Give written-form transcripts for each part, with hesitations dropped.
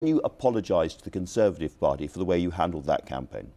you apologise to the Conservative Party for the way you handled that campaign?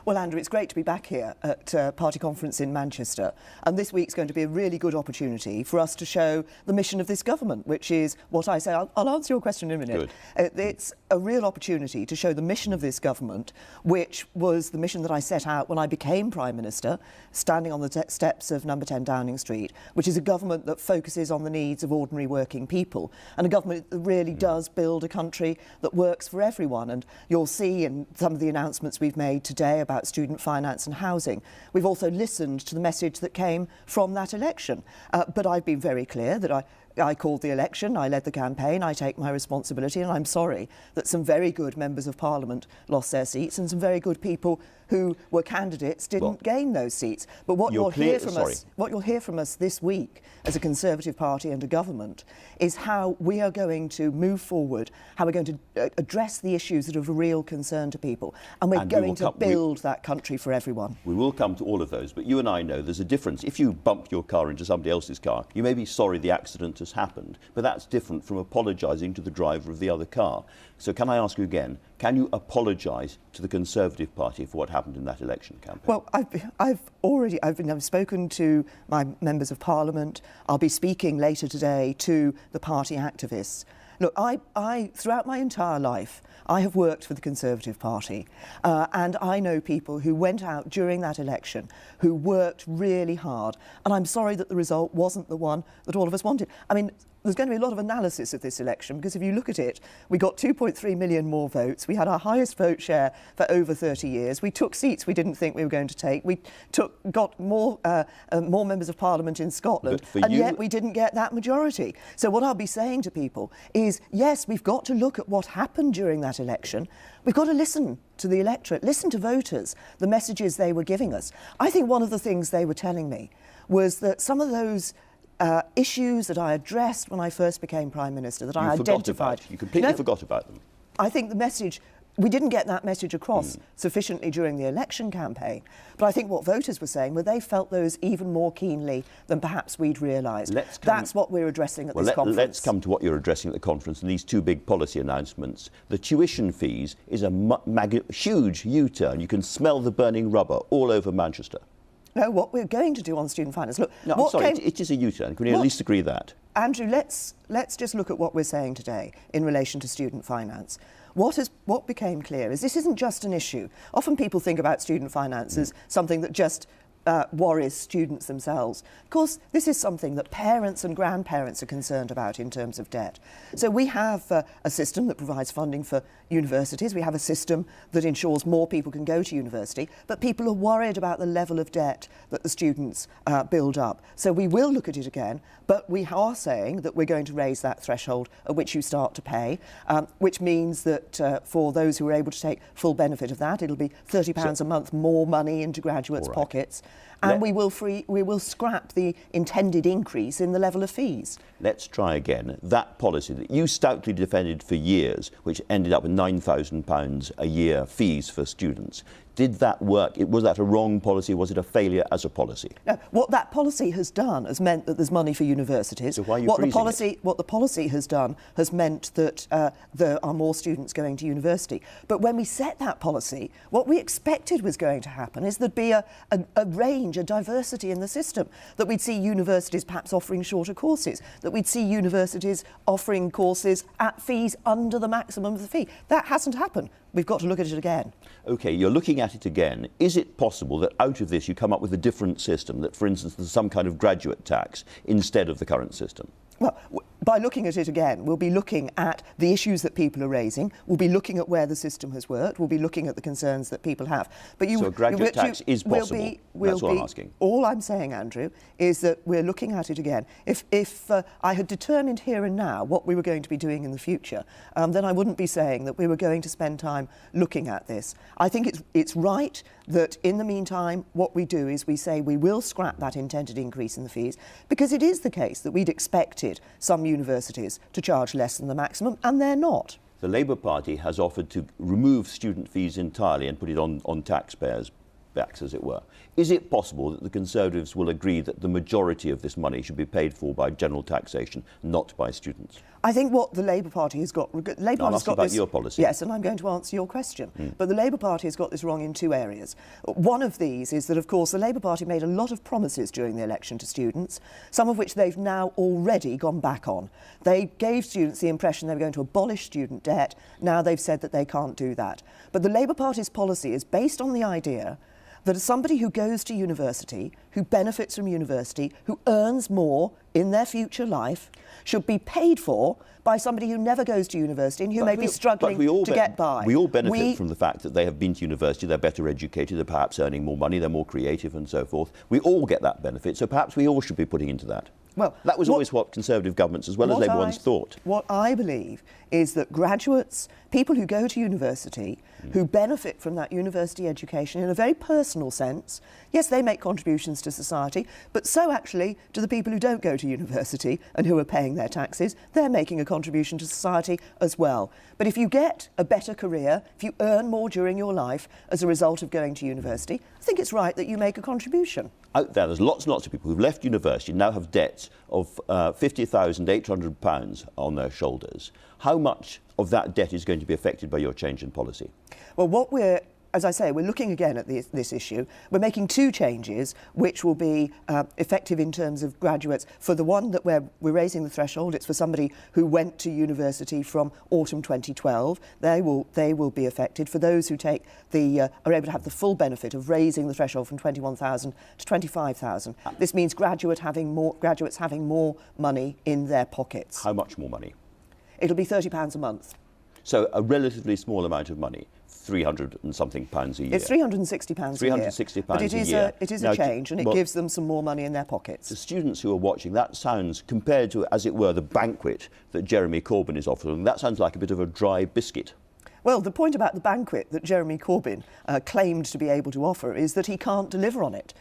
Well, Andrew, it's great to be back here at Party Conference in Manchester. And this week's going to be a really good opportunity for us to show the mission of this government, which is what I say. I'll answer your question in a minute. It's a real opportunity to show the mission of this government, which was the mission that I set out when I became Prime Minister, standing on the steps of number 10 Downing Street, which is a government that focuses on the needs of ordinary working people, and a government that really does build a country that works for everyone. And you'll see in some of the announcements we've made today about student finance and housing, we've also listened to the message that came from that election. But I've been very clear that I called the election, I led the campaign, I take my responsibility, and I'm sorry that some very good members of Parliament lost their seats and some very good people who were candidates didn't gain those seats. But what you'll hear from us this week as a Conservative Party and a government is how we are going to move forward, how we're going to address the issues that are of real concern to people, and we're going to build that country for everyone. We will come to all of those, but you and I know there's a difference. If you bump your car into somebody else's car, you may be sorry the accident has happened, but that's different from apologising to the driver of the other car. So can I ask you again, can you apologise to the Conservative Party for what happened in that election campaign? Well, I've spoken to my members of Parliament. I'll be speaking later today to the party activists. Look, throughout my entire life, I have worked for the Conservative Party, and I know people who went out during that election who worked really hard, and I'm sorry that the result wasn't the one that all of us wanted. I mean, there's going to be a lot of analysis of this election, because if you look at it, we got 2.3 million more votes. We had our highest vote share for over 30 years. We took seats we didn't think we were going to take. We got more members of Parliament in Scotland, and yet we didn't get that majority. So what I'll be saying to people is, yes, we've got to look at what happened during that election. We've got to listen to the electorate, listen to voters, the messages they were giving us. I think one of the things they were telling me was that some of those issues that I addressed when I first became Prime Minister, that I identified. You completely forgot about them. I think the message, we didn't get that message across sufficiently during the election campaign. But I think what voters were saying were they felt those even more keenly than perhaps we'd realised. That's what we're addressing at this conference. Let's come to what you're addressing at the conference and these two big policy announcements. The tuition fees is a huge U-turn. You can smell the burning rubber all over Manchester. No, what we're going to do on student finance. Look, no, I'm sorry, it is a U-turn. Can we at least agree that? Andrew, let's just look at what we're saying today in relation to student finance. What became clear is this isn't just an issue. Often people think about student finance as something that just worries students themselves. Of course, this is something that parents and grandparents are concerned about in terms of debt. So we have a system that provides funding for universities. We have a system that ensures more people can go to university, but people are worried about the level of debt that the students build up. So we will look at it again, but we are saying that we're going to raise that threshold at which you start to pay, which means that for those who are able to take full benefit of that, it'll be £30 a month more money into graduates' pockets. And we will scrap the intended increase in the level of fees. Let's try again. That policy that you stoutly defended for years, which ended up with £9,000 a year fees for students, did that work? Was that a wrong policy? Was it a failure as a policy? No, what that policy has done has meant that there's money for universities. So why are you what the policy has done has meant that there are more students going to university. But when we set that policy, what we expected was going to happen is there'd be a range, a diversity in the system, that we'd see universities perhaps offering shorter courses, that we'd see universities offering courses at fees under the maximum of the fee. That hasn't happened. We've got to look at it again. OK, you're looking at it again. Is it possible that out of this you come up with a different system, that, for instance, there's some kind of graduate tax instead of the current system? Well, by looking at it again, we'll be looking at the issues that people are raising. We'll be looking at where the system has worked. We'll be looking at the concerns that people have. But so a graduate tax is possible. That's what I'm asking. All I'm saying, Andrew, is that we're looking at it again. If I had determined here and now what we were going to be doing in the future, then I wouldn't be saying that we were going to spend time looking at this. I think it's right that in the meantime, what we do is we say we will scrap that intended increase in the fees, because it is the case that we'd expected some universities to charge less than the maximum, and they're not. The Labour Party has offered to remove student fees entirely and put it on taxpayers. backs, as it were. Is it possible that the Conservatives will agree that the majority of this money should be paid for by general taxation, not by students? I think what the Labour Party has got... I'm asking about your policy. Yes, and I'm going to answer your question. But the Labour Party has got this wrong in two areas. One of these is that, of course, the Labour Party made a lot of promises during the election to students, some of which they've now already gone back on. They gave students the impression they were going to abolish student debt. Now they've said that they can't do that. But the Labour Party's policy is based on the idea that as somebody who goes to university, who benefits from university, who earns more in their future life, should be paid for by somebody who never goes to university and who may be struggling to get by. We all benefit from the fact that they have been to university, they're better educated, they're perhaps earning more money, they're more creative and so forth. We all get that benefit, so perhaps we all should be putting into that. Well, that was always what Conservative governments, as well as Labour ones, thought. What I believe is that graduates, people who go to university, who benefit from that university education in a very personal sense, yes, they make contributions to society, but so actually do the people who don't go to university and who are paying their taxes. They're making a contribution to society as well. But if you get a better career, if you earn more during your life as a result of going to university, I think it's right that you make a contribution. Out there's lots and lots of people who've left university and now have debts of £50,800 on their shoulders. How much of that debt is going to be affected by your change in policy? Well, as I say, we're looking again at this issue. We're making two changes which will be effective in terms of graduates. For the one that we're raising the threshold, it's for somebody who went to university from autumn 2012. They will be affected. For those who take are able to have the full benefit of raising the threshold from 21,000 to 25,000. This means graduates having more money in their pockets. How much more money? It'll be £30 a month. So a relatively small amount of money. 300 and something pounds a year. It's £360 a year. £360 but it a is year. It is a change, and it gives them some more money in their pockets. The students who are watching, that sounds, compared to, as it were, the banquet that Jeremy Corbyn is offering, that sounds like a bit of a dry biscuit. Well, the point about the banquet that Jeremy Corbyn claimed to be able to offer is that he can't deliver on it.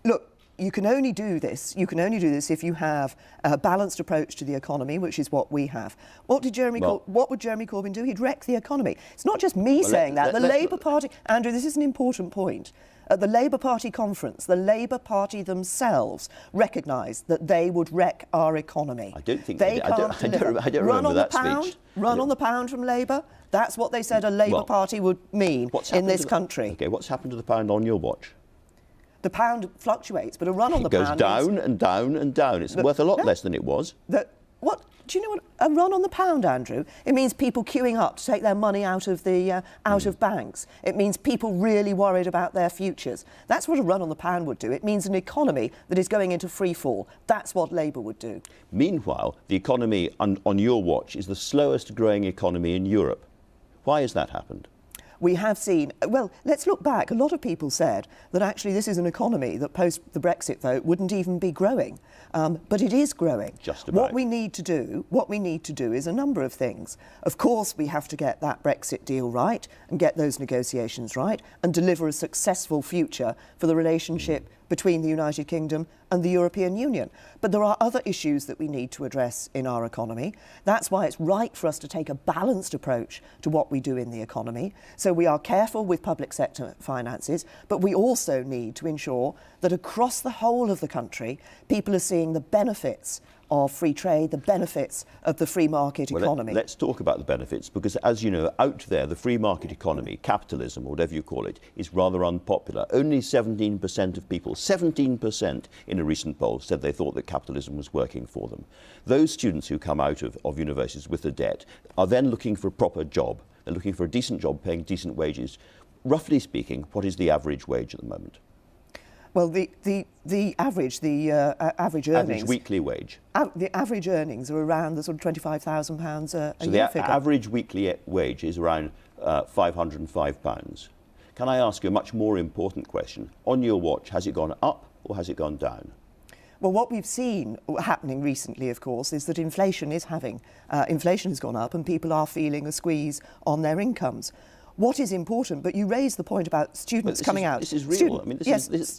Look, you can only do this if you have a balanced approach to the economy, which is what we have. What would Jeremy Corbyn do? He'd wreck the economy. It's not just me saying that. The Labour Party... Andrew, this is an important point. At the Labour Party conference, the Labour Party themselves recognised that they would wreck our economy. I don't think they can't deliver. I don't remember that speech. Run on the pound from Labour. That's what they said a Labour Party would mean in this country. OK, what's happened to the pound on your watch? The pound fluctuates, but a run on the pound... It goes down and down and down. It's worth a lot less than it was. What? Do you know what a run on the pound, Andrew? It means people queuing up to take their money out of banks. It means people really worried about their futures. That's what a run on the pound would do. It means an economy that is going into free fall. That's what Labour would do. Meanwhile, the economy on your watch is the slowest growing economy in Europe. Why has that happened? We have seen, well, let's look back. A lot of people said that actually this is an economy that post the Brexit vote wouldn't even be growing. But it is growing. Just about. What we need to do is a number of things. Of course, we have to get that Brexit deal right and get those negotiations right and deliver a successful future for the relationship between the United Kingdom and the European Union. But there are other issues that we need to address in our economy. That's why it's right for us to take a balanced approach to what we do in the economy. So we are careful with public sector finances, but we also need to ensure that across the whole of the country, people are seeing the benefits of free trade, the benefits of the free market economy. Let's talk about the benefits, because as you know, out there, the free market economy, capitalism, or whatever you call it, is rather unpopular. Only 17% of people, 17% in a recent poll, said they thought that capitalism was working for them. Those students who come out of universities with the debt are then looking for a proper job. They're looking for a decent job, paying decent wages. Roughly speaking, what is the average wage at the moment? Well, the average earnings... Average weekly wage. The average earnings are around the sort of £25,000 a year So figure. the average weekly wage is around £505. Can I ask you a much more important question? On your watch, has it gone up or has it gone down? Well, what we've seen happening recently, of course, is that inflation has gone up and people are feeling a squeeze on their incomes. What is important, but you raised the point about students coming out. This is real.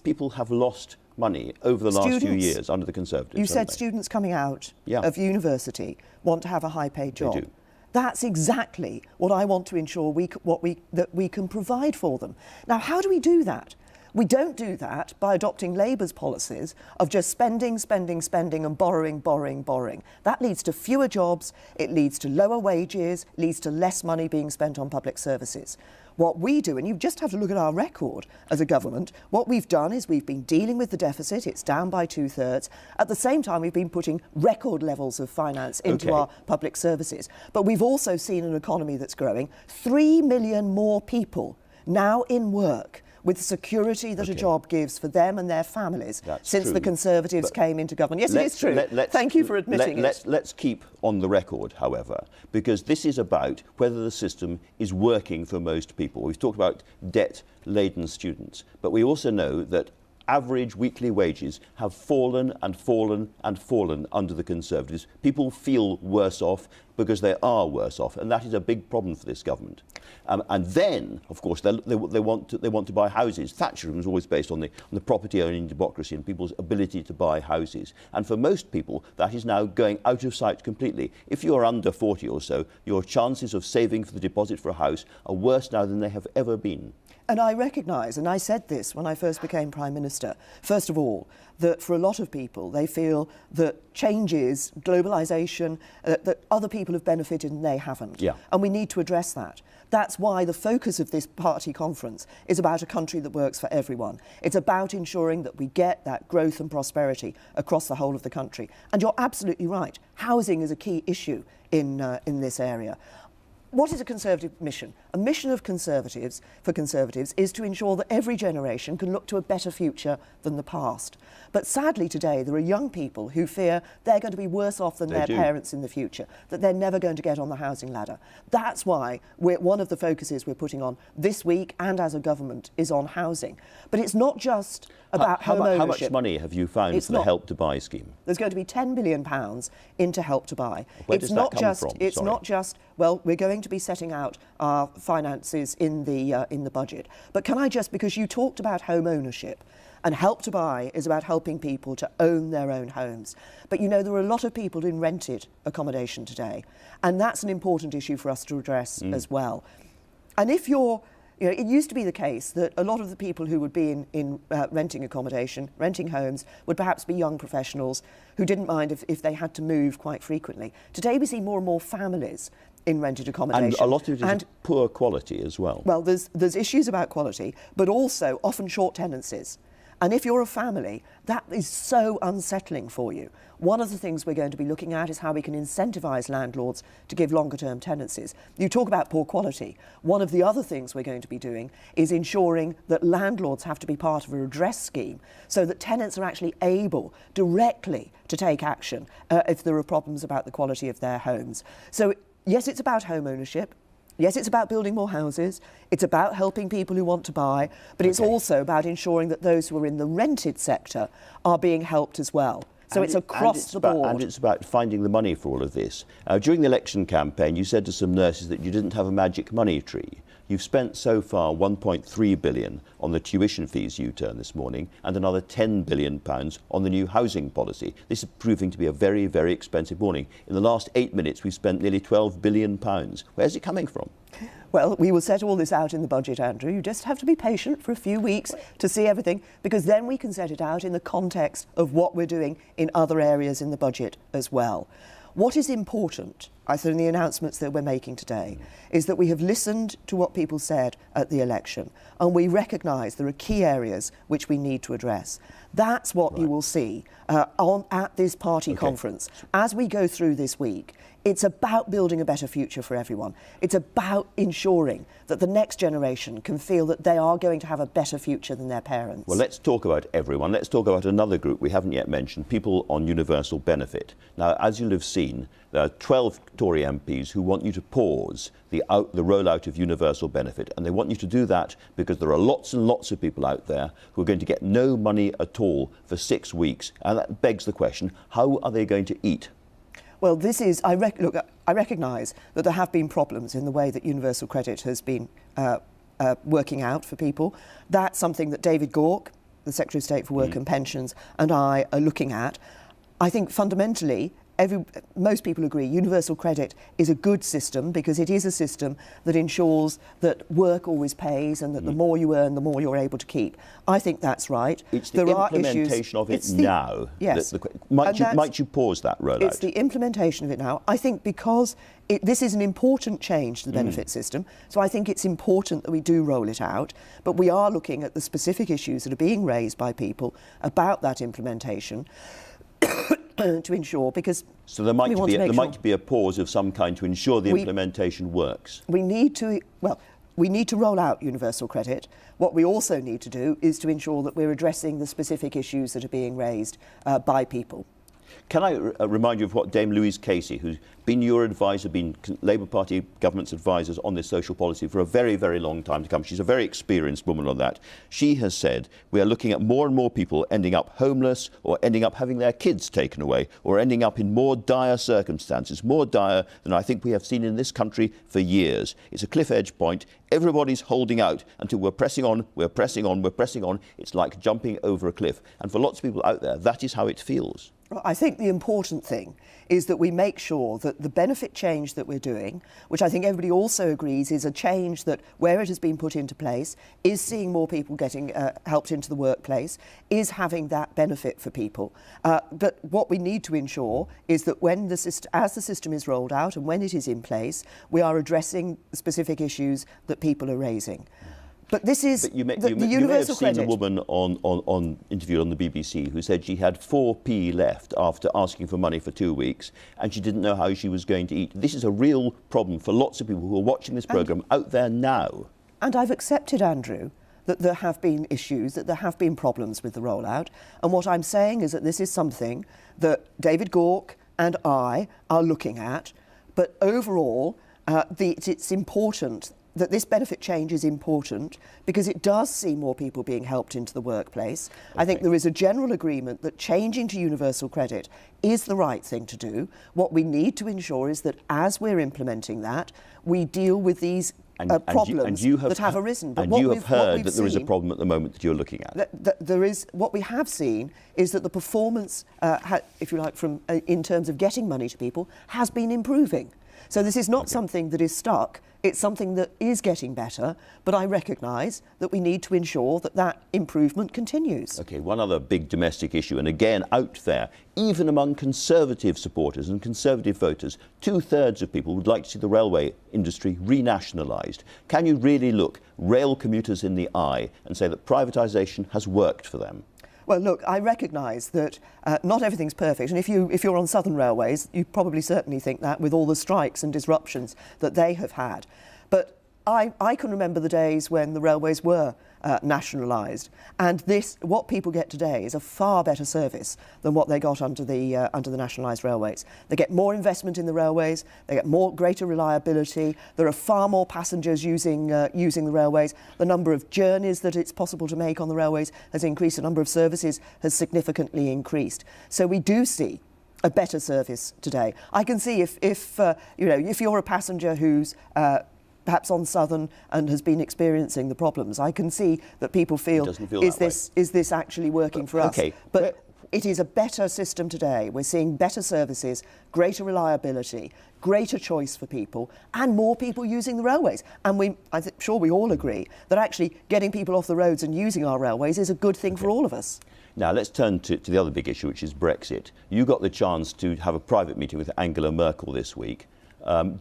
People have lost money over the last few years under the Conservatives. You said students coming out of university want to have a high-paid job. They do. That's exactly what I want to ensure that we can provide for them. Now, how do we do that? We don't do that by adopting Labour's policies of just spending, spending, spending and borrowing, borrowing, borrowing. That leads to fewer jobs, it leads to lower wages, leads to less money being spent on public services. What we do, and you just have to look at our record as a government, what we've done is we've been dealing with the deficit, it's down by 2/3. At the same time, we've been putting record levels of finance into our public services. But we've also seen an economy that's growing. 3 million more people now in work with the security that a job gives for them and their families since the Conservatives came into government. Yes, it is true. Thank you for admitting it. Let's keep on the record, however, because this is about whether the system is working for most people. We've talked about debt-laden students, but we also know that average weekly wages have fallen and fallen and fallen under the Conservatives. People feel worse off because they are worse off, and that is a big problem for this government. And then, of course, they want to buy houses. Thatcherism was always based on the property-owning democracy and people's ability to buy houses. And for most people, that is now going out of sight completely. If you are under 40 or so, your chances of saving for the deposit for a house are worse now than they have ever been. And I recognise, and I said this when I first became Prime Minister, first of all, that for a lot of people, they feel that changes, globalisation, that other people have benefited and they haven't. Yeah. And we need to address that. That's why the focus of this party conference is about a country that works for everyone. It's about ensuring that we get that growth and prosperity across the whole of the country. And you're absolutely right. Housing is a key issue in this area. What is a Conservative mission? A mission of Conservatives, for Conservatives, is to ensure that every generation can look to a better future than the past. But sadly today, there are young people who fear they're going to be worse off than their parents in the future, that they're never going to get on the housing ladder. That's why one of the focuses we're putting on this week and as a government is on housing. But it's not just about home ownership. How much money have you found for the Help to Buy scheme? There's going to be £10 billion into Help to Buy. Where does that come from? It's not just, well, we're going to be setting out our finances in the budget. But can I just, because you talked about home ownership, and Help to Buy is about helping people to own their own homes. But you know, there are a lot of people in rented accommodation today, and that's an important issue for us to address as well. And if you're, you know, it used to be the case that a lot of the people who would be in renting accommodation, renting homes, would perhaps be young professionals who didn't mind if they had to move quite frequently. Today we see more and more families in rented accommodation. And a lot of it is poor quality as well. Well, there's issues about quality, but also often short tenancies. And if you're a family, that is so unsettling for you. One of the things we're going to be looking at is how we can incentivise landlords to give longer-term tenancies. You talk about poor quality. One of the other things we're going to be doing is ensuring that landlords have to be part of a redress scheme so that tenants are actually able directly to take action if there are problems about the quality of their homes. So, yes, it's about home ownership. Yes, it's about building more houses, it's about helping people who want to buy, but it's also about ensuring that those who are in the rented sector are being helped as well. So it's across the board. And it's about finding the money for all of this. During the election campaign, you said to some nurses that you didn't have a magic money tree. You've spent so far £1.3 billion on the tuition fees U-turn this morning and another £10 billion on the new housing policy. This is proving to be a very, very expensive morning. In the last 8 minutes, we've spent nearly £12 billion. Where's it coming from? Well, we will set all this out in the budget, Andrew. You just have to be patient for a few weeks to see everything, because then we can set it out in the context of what we're doing in other areas in the budget as well. What is important, I think, in the announcements that we're making today, is that we have listened to what people said at the election, and we recognise there are key areas which we need to address. That's what you will see at this party conference. As we go through this week, it's about building a better future for everyone. It's about ensuring that the next generation can feel that they are going to have a better future than their parents. Well, let's talk about everyone. Let's talk about another group we haven't yet mentioned, people on universal benefit. Now, as you'll have seen, there are 12 Tory MPs who want you to pause the rollout of universal benefit, and they want you to do that because there are lots and lots of people out there who are going to get no money at all for 6 weeks, and that begs the question, how are they going to eat? Well, this is, I recognise that there have been problems in the way that universal credit has been working out for people. That's something that David Gauke, the Secretary of State for Work and Pensions, and I are looking at. I think fundamentally, most people agree universal credit is a good system because it is a system that ensures that work always pays and that the more you earn, the more you're able to keep. I think that's right. It's the implementation of it now. Yes. Might you pause that rollout? It's the implementation of it now. I think because this is an important change to the benefit system, so I think it's important that we do roll it out, but we are looking at the specific issues that are being raised by people about that implementation to ensure, because so there might be a pause of some kind to ensure the implementation works. We need to roll out universal credit. What we also need to do is to ensure that we're addressing the specific issues that are being raised by people. Can I remind you of what Dame Louise Casey, who's been your advisor, been Labour Party government's advisors on this social policy for a very, very long time to come. She's a very experienced woman on that. She has said we are looking at more and more people ending up homeless or ending up having their kids taken away or ending up in more dire circumstances, more dire than I think we have seen in this country for years. It's a cliff edge point. Everybody's holding out until we're pressing on, we're pressing on, we're pressing on. It's like jumping over a cliff. And for lots of people out there, that is how it feels. I think the important thing is that we make sure that the benefit change that we're doing, which I think everybody also agrees is a change that, where it has been put into place, is seeing more people getting helped into the workplace, is having that benefit for people. But what we need to ensure is that as the system is rolled out and when it is in place, we are addressing specific issues that people are raising. But this is you may universal have seen credit. a woman on interviewed on the BBC who said she had 4p left after asking for money for 2 weeks and she didn't know how she was going to eat. This is a real problem for lots of people who are watching this programme out there now. And I've accepted, Andrew, that there have been issues, that there have been problems with the rollout. And what I'm saying is that this is something that David Gauke and I are looking at. But overall, it's important that this benefit change is important because it does see more people being helped into the workplace. Okay. I think there is a general agreement that changing to universal credit is the right thing to do. What we need to ensure is that as we're implementing that, we deal with these problems that have arisen. But you have heard that there is a problem at the moment that you're looking at. There is. What we have seen is that the performance, if you like, from in terms of getting money to people, has been improving. So this is not something that is stuck. It's something that is getting better, but I recognise that we need to ensure that that improvement continues. OK, one other big domestic issue, and again, out there, even among Conservative supporters and Conservative voters, 2/3 of people would like to see the railway industry renationalised. Can you really look rail commuters in the eye and say that privatisation has worked for them? Well, look, I recognise that not everything's perfect, and if you're on Southern Railways, you probably certainly think that with all the strikes and disruptions that they have had. But I can remember the days when the railways were nationalised, and what people get today is a far better service than what they got under the nationalised railways. They get more investment in the railways, they get greater reliability, there are far more passengers using the railways, the number of journeys that it's possible to make on the railways has increased, the number of services has significantly increased. So we do see a better service today. I can see if you're a passenger who's perhaps on Southern and has been experiencing the problems, I can see that people feel, is this actually working for us? Okay. But it is a better system today. We're seeing better services, greater reliability, greater choice for people, and more people using the railways. And I'm sure we all agree that actually getting people off the roads and using our railways is a good thing for all of us. Now, let's turn to the other big issue, which is Brexit. You got the chance to have a private meeting with Angela Merkel this week.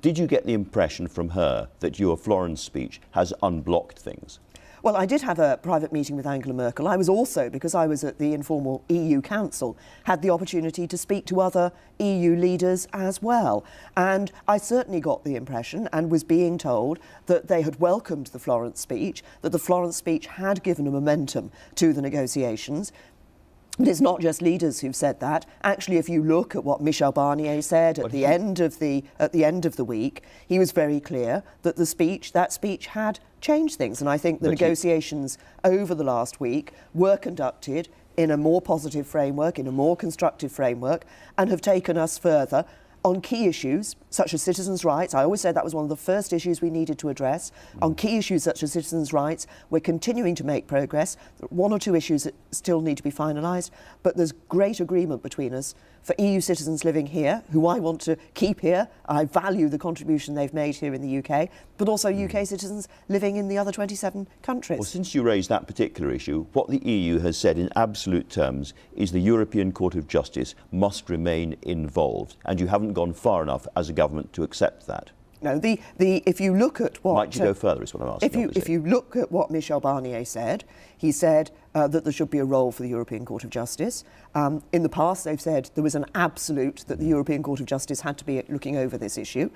Did you get the impression from her that your Florence speech has unblocked things? Well, I did have a private meeting with Angela Merkel. I was also, because I was at the informal EU Council, had the opportunity to speak to other EU leaders as well. And I certainly got the impression and was being told that they had welcomed the Florence speech, that the Florence speech had given a momentum to the negotiations. But it's not just leaders who've said that. Actually, if you look at what Michel Barnier said at the end of the week, he was very clear that that speech had changed things. And I think the negotiations over the last week were conducted in a more positive framework, in a more constructive framework, and have taken us further on key issues such as citizens' rights. I always said that was one of the first issues we needed to address. On key issues such as citizens' rights, we're continuing to make progress. There are one or two issues that still need to be finalised, but there's great agreement between us for EU citizens living here, who I want to keep here. I value the contribution they've made here in the UK, but also UK citizens living in the other 27 countries. Well, since you raised that particular issue, what the EU has said in absolute terms is the European Court of Justice must remain involved, and you haven't gone far enough as a government to accept that. No, if you look at what... Might you go further, is what I'm asking. If you look at what Michel Barnier said, he said that there should be a role for the European Court of Justice. In the past, they've said there was an absolute that the European Court of Justice had to be looking over this issue.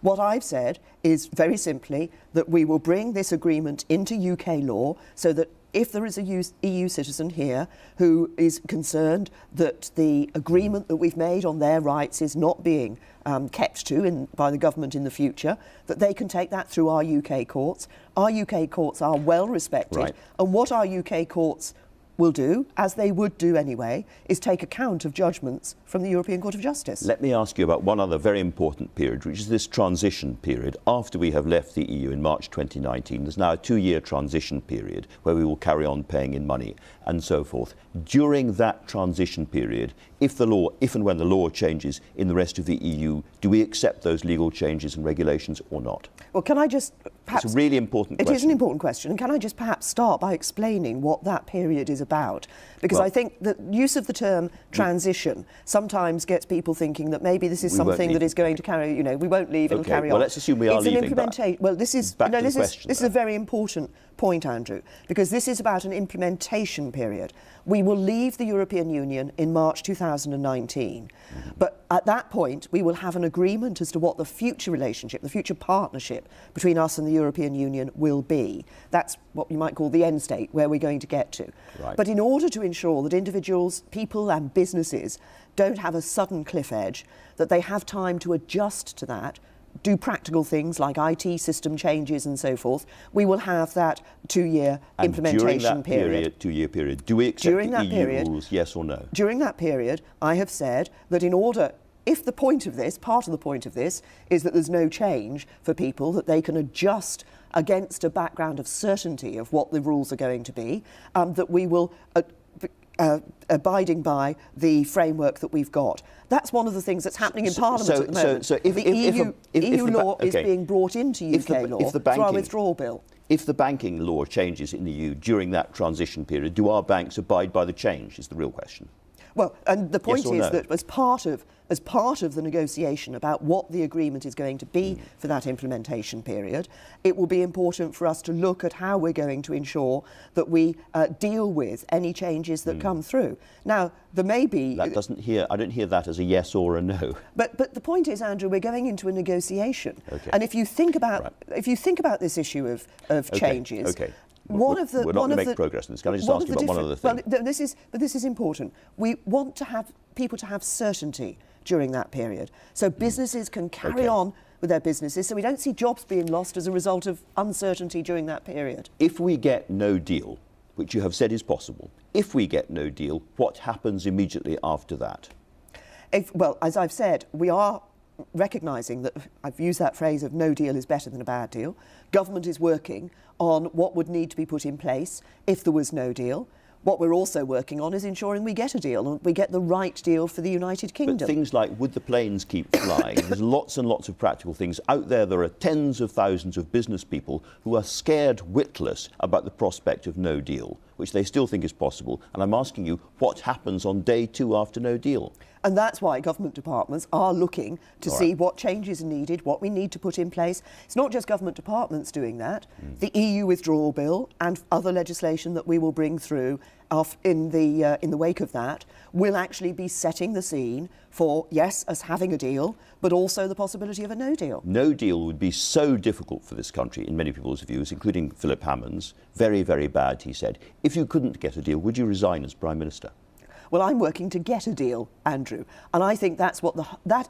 What I've said is very simply that we will bring this agreement into UK law so that if there is a EU citizen here who is concerned that the agreement that we've made on their rights is not being kept to by the government in the future, that they can take that through our UK courts. Our UK courts are well respected, right. And what our UK courts will do, as they would do anyway, is take account of judgments from the European Court of Justice. Let me ask you about one other very important period, which is this transition period. After we have left the EU in March 2019, there's now a 2-year transition period where we will carry on paying in money and so forth. During that transition period, if and when the law changes in the rest of the EU, do we accept those legal changes and regulations or not? Well, can I just perhaps... It's a really important question. It is an important question, and can I just perhaps start by explaining what that period is about? Because I think the use of the term transition sometimes gets people thinking that maybe this is something that is going to carry, we won't leave, it'll carry on. Well, let's assume we are leaving. Well, this is a very important point, Andrew, because this is about an implementation period. We will leave the European Union in March 2019, but at that point we will have an agreement as to what the future relationship, the future partnership between us and the European Union will be. That's what you might call the end state, where we're going to get to. Right. But in order to ensure that individuals, people and businesses don't have a sudden cliff edge, that they have time to adjust to that, do practical things like IT system changes and so forth, we will have that 2-year implementation period. 2-year period, do we accept the EU rules, yes or no? During that period, I have said that if the point of this, part of the point of this, is that there's no change for people, that they can adjust against a background of certainty of what the rules are going to be, that we will... abiding by the framework that we've got. That's one of the things that's happening in Parliament at the moment. So if the EU law is being brought into UK law through our withdrawal bill. If the banking law changes in the EU during that transition period, do our banks abide by the change, is the real question. Well, and the point is no? that as part of the negotiation about what the agreement is going to be for that implementation period, it will be important for us to look at how we're going to ensure that we deal with any changes that come through. Now, there may be... I don't hear that as a yes or a no. But the point is, Andrew, we're going into a negotiation. Okay. And if you think about this issue of changes... Okay. We're not going to make progress in this. Can I just ask you about one other thing? Well, this is important. We want to have people to have certainty during that period, so businesses can carry on with their businesses, so we don't see jobs being lost as a result of uncertainty during that period. If we get no deal, which you have said is possible, if we get no deal, what happens immediately after that? Well, as I've said, we are recognising that, I've used that phrase of no deal is better than a bad deal. Government is working on what would need to be put in place if there was no deal. What we're also working on is ensuring we get a deal, and we get the right deal for the United Kingdom. But things like, would the planes keep flying? There's lots and lots of practical things. Out there are tens of thousands of business people who are scared witless about the prospect of no deal, which they still think is possible. And I'm asking you, what happens on day 2 after no deal? And that's why government departments are looking to see what changes are needed, what we need to put in place. It's not just government departments doing that. The EU withdrawal bill and other legislation that we will bring through in the wake of that will actually be setting the scene for, yes, us having a deal, but also the possibility of a no deal. No deal would be so difficult for this country, in many people's views, including Philip Hammond's. Very, very bad, he said. If you couldn't get a deal, would you resign as Prime Minister? Well, I'm working to get a deal, Andrew, and I think that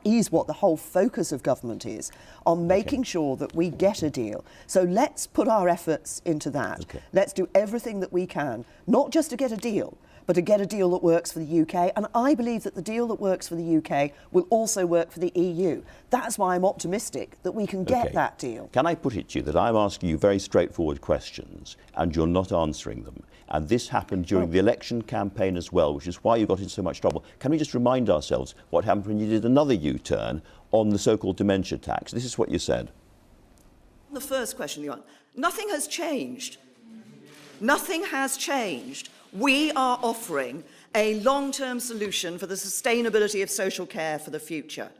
is what the whole focus of government is, on making sure that we get a deal. So let's put our efforts into that. Let's do everything that we can, not just to get a deal, but to get a deal that works for the UK. And I believe that the deal that works for the UK will also work for the EU. That's why I'm optimistic that we can get that deal. Can I put it to you that I'm asking you very straightforward questions and you're not answering them? And this happened during the election campaign as well, which is why you got in so much trouble. Can we just remind ourselves what happened when you did another U-turn on the so-called dementia tax? This is what you said. The first question you asked, nothing has changed. Nothing has changed. We are offering a long-term solution for the sustainability of social care for the future.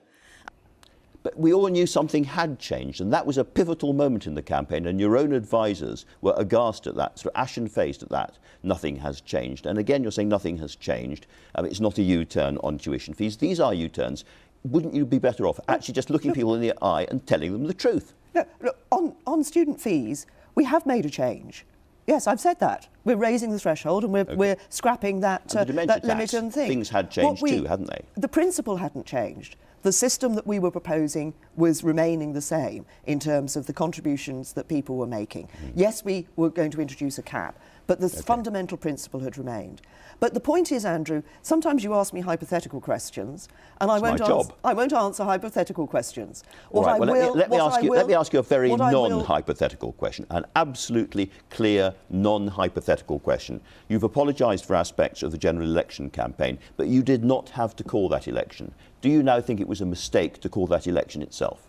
But we all knew something had changed, and that was a pivotal moment in the campaign, and your own advisors were aghast at that, sort of ashen-faced at that. Nothing has changed. And again, you're saying nothing has changed. It's not a U-turn on tuition fees. These are U-turns. Wouldn't you be better off actually just looking people in the eye and telling them the truth? No, look, on student fees, we have made a change. Yes, I've said that. We're raising the threshold and we're scrapping that, that limit and thing. Things had changed too, hadn't they? The principle hadn't changed. The system that we were proposing was remaining the same in terms of the contributions that people were making. Yes, we were going to introduce a cap, but the fundamental principle had remained. But the point is, Andrew, sometimes you ask me hypothetical questions, and I won't answer hypothetical questions. Let me ask you a very non-hypothetical question, an absolutely clear non-hypothetical question. You've apologised for aspects of the general election campaign, but you did not have to call that election. Do you now think it was a mistake to call that election itself?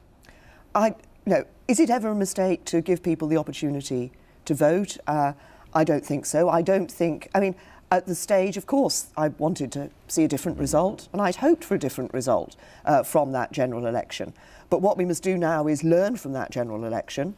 No. Is it ever a mistake to give people the opportunity to vote? I don't think so. I mean, at the stage, of course, I wanted to see a different result, and I'd hoped for a different result from that general election. But what we must do now is learn from that general election,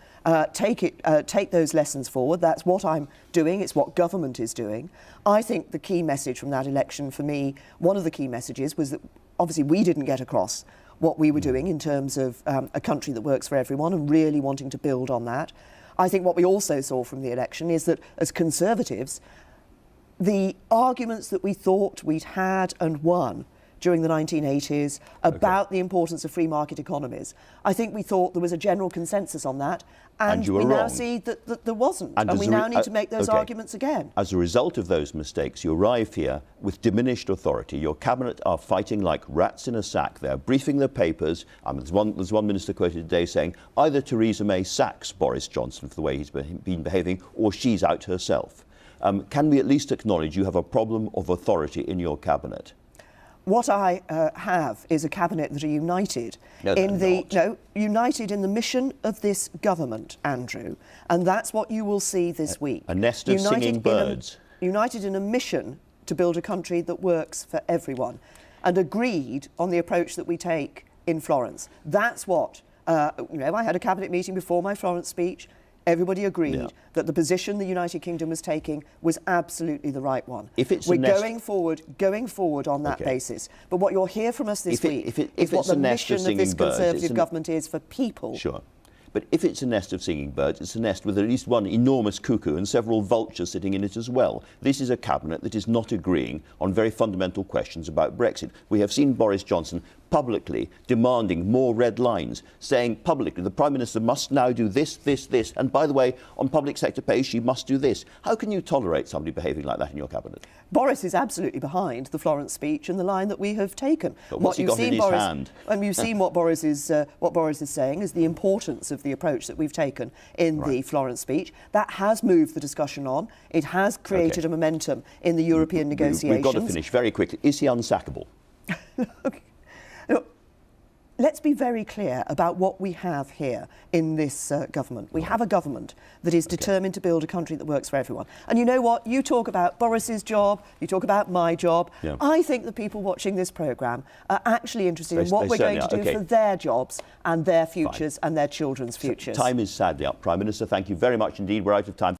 take those lessons forward. That's what I'm doing. It's what government is doing. I think the key message from that election for me, one of the key messages was that obviously we didn't get across what we were doing in terms of a country that works for everyone and really wanting to build on that. I think what we also saw from the election is that as Conservatives, the arguments that we thought we'd had and won during the 1980s about the importance of free market economies, I think we thought there was a general consensus on that, and we now see that there wasn't, and we now need to make those arguments again. As a result of those mistakes, you arrive here with diminished authority. Your cabinet are fighting like rats in a sack. They're briefing the papers. There's one minister quoted today saying either Theresa May sacks Boris Johnson for the way he's been behaving, or she's out herself. Can we at least acknowledge you have a problem of authority in your cabinet? What I have is a cabinet that are united united in the mission of this government, Andrew, and that's what you will see this week. A nest of singing birds. United in a mission to build a country that works for everyone, and agreed on the approach that we take in Florence. That's what I had a cabinet meeting before my Florence speech. Everybody agreed that the position the United Kingdom was taking was absolutely the right one. We're going forward on that basis. But what you'll hear from us this week is what the mission of this Conservative government is for people. Sure. But if it's a nest of singing birds, it's a nest with at least one enormous cuckoo and several vultures sitting in it as well. This is a cabinet that is not agreeing on very fundamental questions about Brexit. We have seen Boris Johnson publicly demanding more red lines, saying publicly the Prime Minister must now do this, this, this, and by the way, on public sector pay she must do this. How can you tolerate somebody behaving like that in your cabinet? Boris is absolutely behind the Florence speech and the line that we have taken. But what's he got in his hand? And you've seen what Boris is saying is the importance of the approach that we've taken in the Florence speech. That has moved the discussion on. It has created a momentum in the European negotiations. We've got to finish very quickly. Is he unsackable? Look, let's be very clear about what we have here in this government. We have a government that is determined to build a country that works for everyone. And you know what? You talk about Boris's job, you talk about my job. Yeah. I think the people watching this programme are actually interested in what we're going to do for their jobs and their futures and their children's futures. Time is sadly up. Prime Minister, thank you very much indeed. We're out of time.